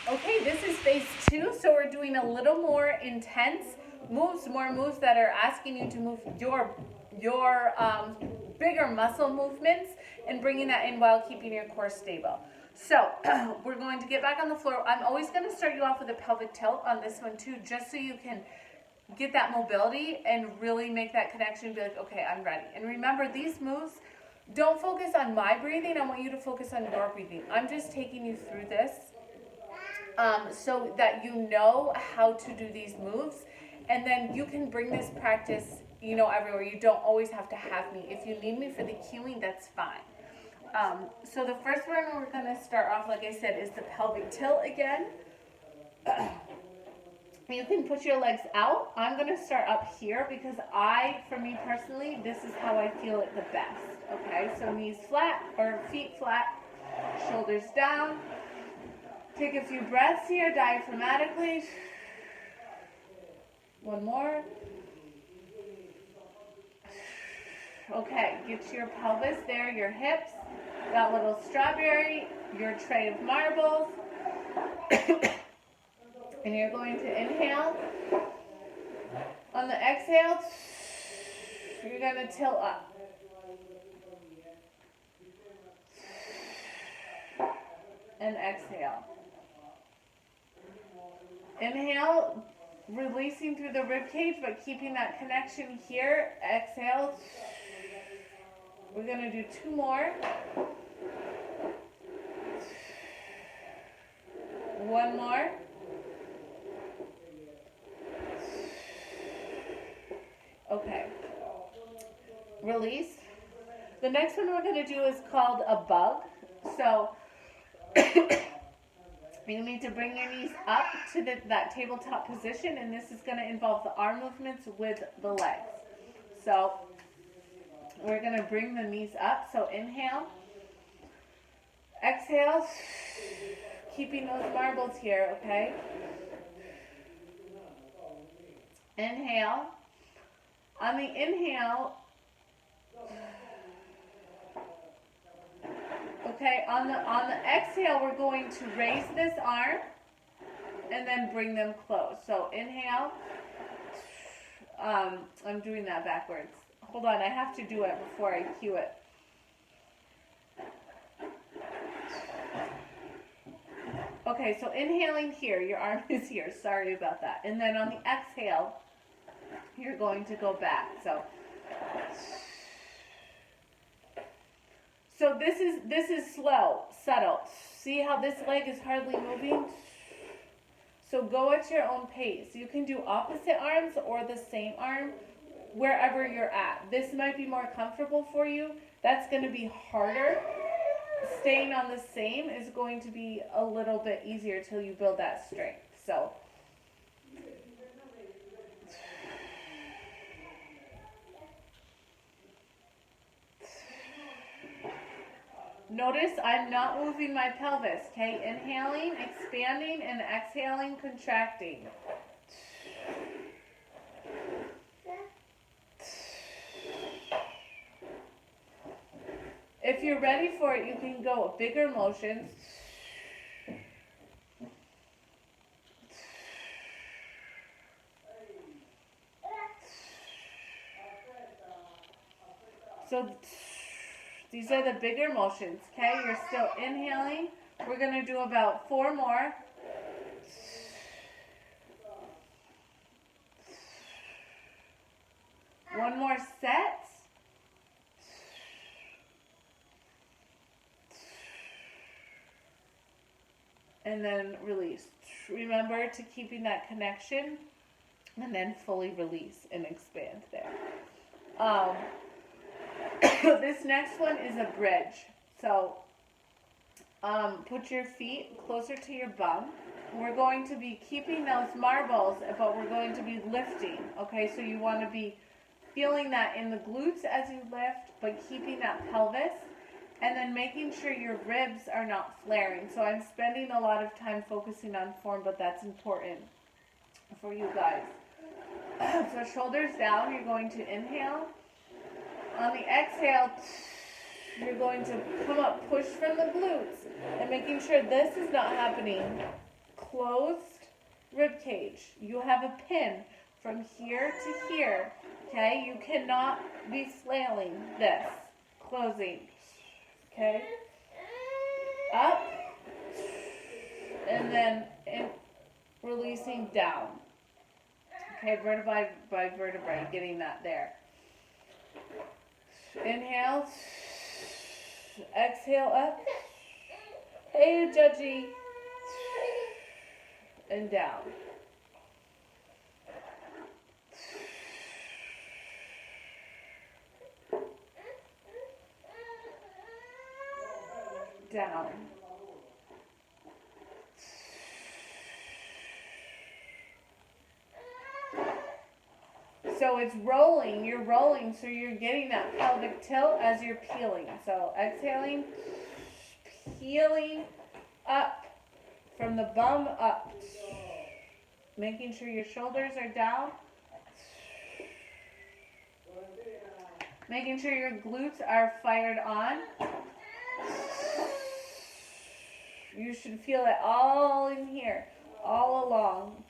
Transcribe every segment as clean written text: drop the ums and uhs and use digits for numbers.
Okay, this is phase 2, so we're doing a little more intense moves, more moves that are asking you to move your bigger muscle movements and bringing that in while keeping your core stable. So we're going to get back on the floor. I'm always going to start you off with a pelvic tilt on this one too, just so you can get that mobility and really make that connection, be like, okay, I'm ready. And remember, these moves, don't focus on my breathing. I want you to focus on your breathing. I'm just taking you through this so that you know how to do these moves, and then you can bring this practice, everywhere. You don't always have to have me. If you need me for the cueing, that's fine. So the first one we're going to start off, like I said, is the pelvic tilt again. You can put your legs out. I'm going to start up here because for me personally, this is how I feel it the best. Okay, so knees flat or feet flat, shoulders down. Take a few breaths here diaphragmatically. One more. Okay, get your pelvis there, your hips, that little strawberry, your tray of marbles. And you're going to inhale. On the exhale, you're going to tilt up. And exhale. Inhale, releasing through the rib cage, but keeping that connection here. Exhale. We're going to do 2 more. 1 more. Okay. Release. The next one we're going to do is called a bug. So you need to bring your knees up to that tabletop position, and this is going to involve the arm movements with the legs. So we're going to bring the knees up. So inhale. Exhale. Keeping those marbles here, okay? Inhale. On the inhale, okay, on the exhale, we're going to raise this arm and then bring them close. So inhale. I'm doing that backwards. Hold on, I have to do it before I cue it. Okay, so inhaling here, your arm is here. Sorry about that. And then on the exhale, you're going to go back. So this is slow, subtle. See how this leg is hardly moving? So go at your own pace. You can do opposite arms or the same arm wherever you're at. This might be more comfortable for you. That's going to be harder. Staying on the same is going to be a little bit easier till you build that strength. So notice I'm not moving my pelvis, okay? Inhaling, expanding, and exhaling, contracting. If you're ready for it, you can go bigger motions. So these are the bigger motions, okay? You're still inhaling. We're going to do about 4 more. One more set. And then release. Remember to keeping that connection and then fully release and expand there. This next one is a bridge. So put your feet closer to your bum. We're going to be keeping those marbles, but we're going to be lifting. Okay, so you want to be feeling that in the glutes as you lift, but keeping that pelvis. And then making sure your ribs are not flaring. So I'm spending a lot of time focusing on form, but that's important for you guys. So shoulders down, you're going to inhale. On the exhale, you're going to come up, push from the glutes, and making sure this is not happening closed rib cage. You have a pin from here to here, okay? You cannot be flailing this, closing, okay? Up, and then releasing down. Okay, vertebrae by vertebrae, getting that there. Inhale, exhale up. Hey, judgy. And down. Down. So it's rolling, you're rolling, so you're getting that pelvic tilt as you're peeling. So exhaling, peeling up from the bum up. Making sure your shoulders are down. Making sure your glutes are fired on. You should feel it all in here, all along.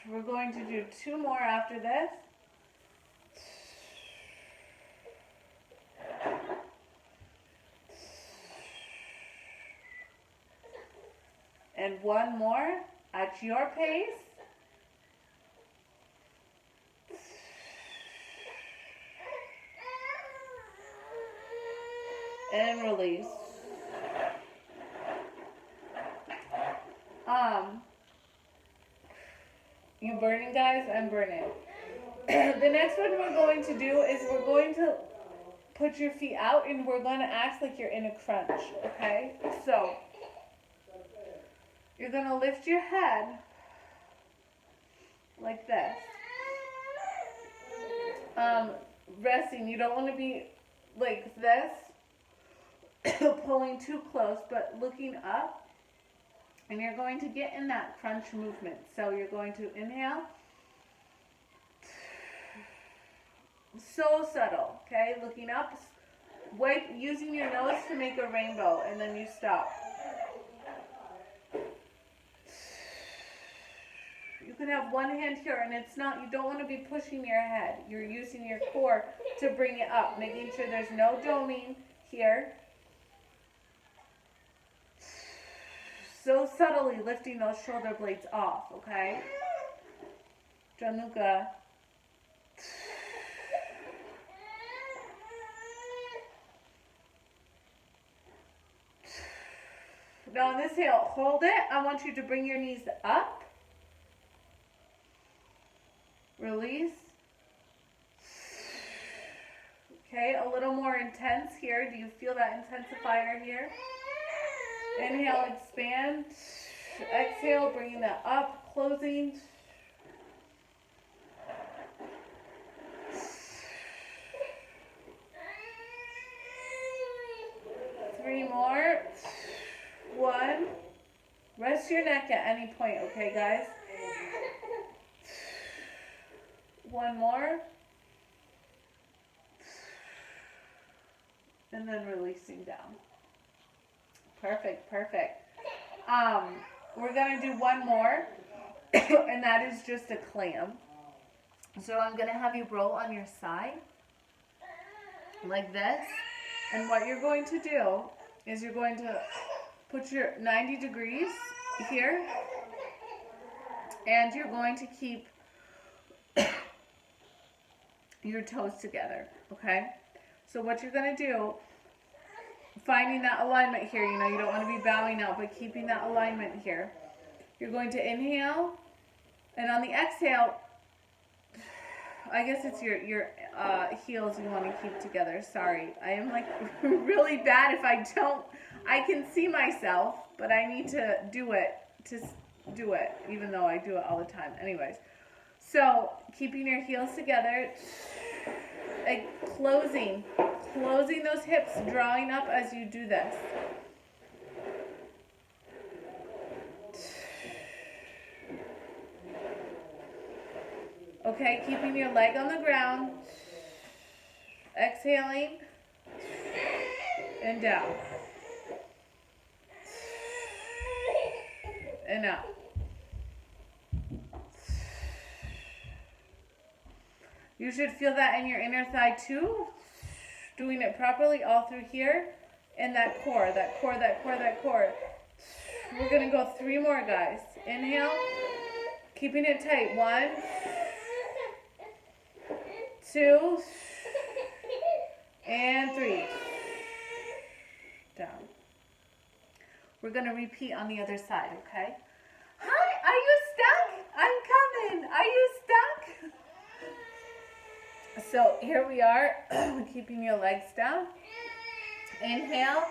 We're going to do 2 more after this. And 1 more at your pace. And release. You burning, guys? I'm burning. The next one we're going to do is we're going to put your feet out and we're going to act like you're in a crunch, okay? So, you're going to lift your head like this. Resting, you don't want to be like this, pulling too close, but looking up. And you're going to get in that crunch movement. So you're going to inhale. So subtle, okay? Looking up, using your nose to make a rainbow, and then you stop. You can have one hand here, and it's not, you don't want to be pushing your head. You're using your core to bring it up, making sure there's no doming here. So subtly lifting those shoulder blades off, okay? Januka. Now on this heel, hold it. I want you to bring your knees up. Release. Okay, a little more intense here. Do you feel that intensifier here? Inhale, expand. Exhale, bringing that up, closing. Three more. 1. Rest your neck at any point, okay, guys? 1 more. And then releasing down. Perfect, perfect. We're going to do 1 more, and that is just a clam. So I'm going to have you roll on your side, like this. And what you're going to do is you're going to put your 90 degrees here, and you're going to keep your toes together, okay? So what you're going to do, finding that alignment here, you know, you don't want to be bowing out, but keeping that alignment here. You're going to inhale, and on the exhale, I guess it's your heels you want to keep together. Sorry, I am like really bad if I don't. I can see myself, but I need to do it, even though I do it all the time. Anyways, so keeping your heels together, like closing those hips, drawing up as you do this. Okay, keeping your leg on the ground. Exhaling. and down. And up. You should feel that in your inner thigh too. Doing it properly all through here. And that core, that core, that core, that core. We're going to go 3 more, guys. Inhale. Keeping it tight. 1, 2, and 3. Down. We're going to repeat on the other side, okay? Hi, are you stuck? I'm coming. Are you stuck? So here we are, keeping your legs down. Inhale.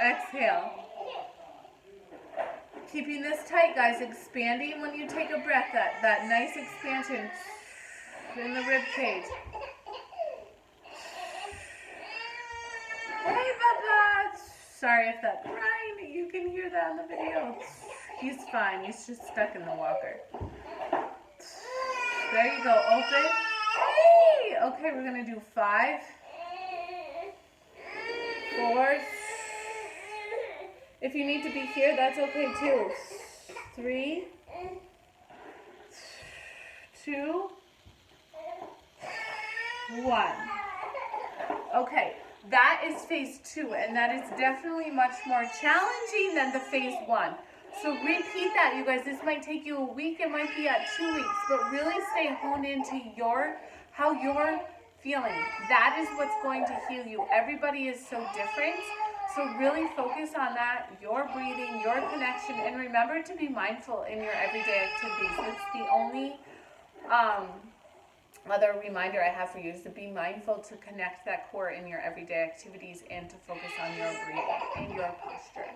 Exhale. Keeping this tight, guys. Expanding when you take a breath. That nice expansion in the rib cage. Hey, Bubba. Sorry if that crying. You can hear that on the video. He's fine. He's just stuck in the walker. There you go. Open. Hey! Okay, we're going to do 5, 4. If you need to be here, that's okay too. 3, 2, 1. Okay, that is phase 2, and that is definitely much more challenging than the phase 1. So repeat that, you guys. This might take you a week, it might be at 2 weeks, but really stay honed into how you're feeling. That is what's going to heal you. Everybody is so different. So really focus on that, your breathing, your connection, and remember to be mindful in your everyday activities. That's the only other reminder I have for you, is to be mindful to connect that core in your everyday activities and to focus on your breathing and your posture.